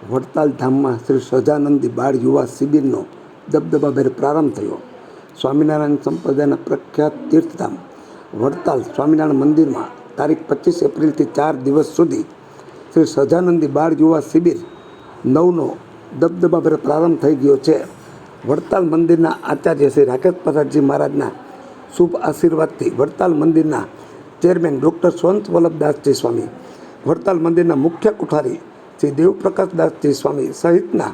વડતાલ ધામમાં શ્રી સહજાનંદી બાળ યુવા શિબિરનો દબદબાભેર પ્રારંભ થયો. સ્વામિનારાયણ સંપ્રદાયના પ્રખ્યાત તીર્થધામ વડતાલ સ્વામિનારાયણ મંદિરમાં તારીખ 25 એપ્રિલથી 4 દિવસ સુધી શ્રી સહજાનંદી બાળ યુવા શિબિર 9નો દબદબાભેર પ્રારંભ થઈ ગયો છે. વડતાલ મંદિરના આચાર્ય શ્રી રાકેશ પ્રસાદજી મહારાજના શુભ આશીર્વાદથી વડતાલ મંદિરના ચેરમેન ડૉક્ટર સ્વંત વલ્લભદાસજી સ્વામી, વડતાલ મંદિરના મુખ્ય કુઠારી શ્રી દેવપ્રકાશદાસજી સ્વામી સહિતના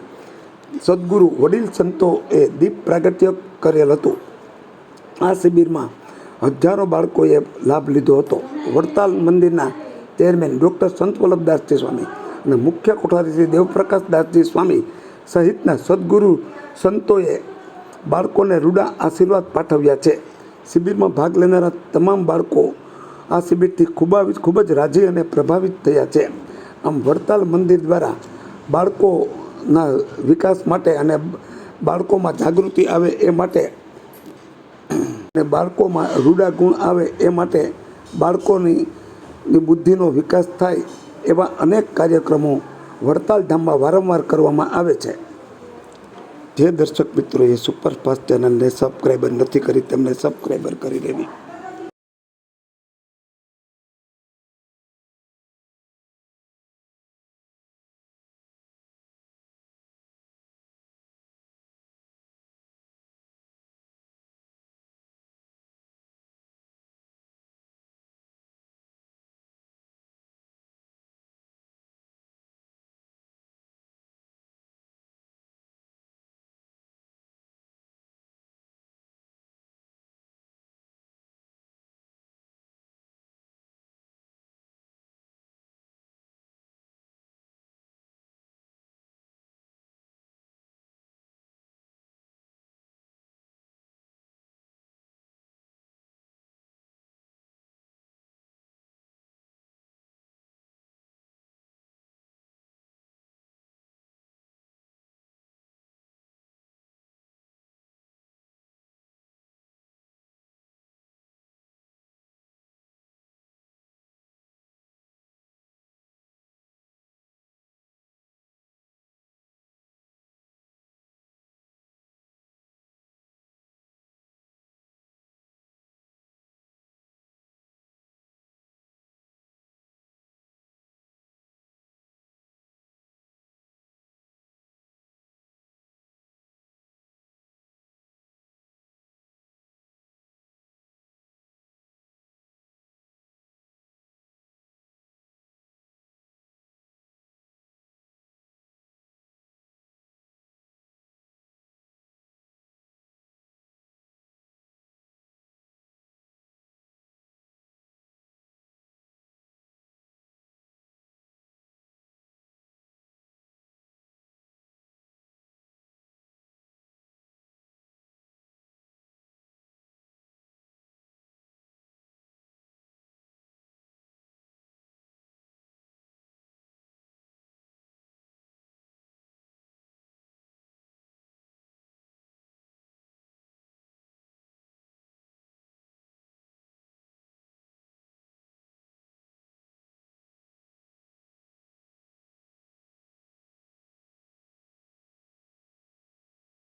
સદગુરુ વડીલ સંતોએ દીપ પ્રાગટ્ય કરેલ હતું. આ શિબિરમાં હજારો બાળકોએ લાભ લીધો હતો. વડતાલ મંદિરના ચેરમેન ડૉક્ટર સંત વલ્લભદાસજી સ્વામી અને મુખ્ય કુઠારી શ્રી દેવપ્રકાશદાસજી સ્વામી સહિતના સદગુરુ સંતોએ બાળકોને રૂડા આશીર્વાદ પાઠવ્યા છે. શિબિરમાં ભાગ લેનારા તમામ બાળકો આ શિબિરથી ખૂબ જ રાજી અને પ્રભાવિત થયા છે. આમ વડતાલ મંદિર દ્વારા બાળકોના વિકાસ માટે અને બાળકોમાં જાગૃતિ આવે એ માટે અને બાળકોમાં રૂડા ગુણ આવે એ માટે બાળકોની બુદ્ધિનો વિકાસ થાય એવા અનેક કાર્યક્રમો વડતાલ ધામમાં વારંવાર કરવામાં આવે છે. જે દર્શક મિત્રોએ સુપરફાસ્ટ ચેનલને સબસ્ક્રાઈબર નથી કરી તેમને સબસ્ક્રાઈબર કરી લેવી.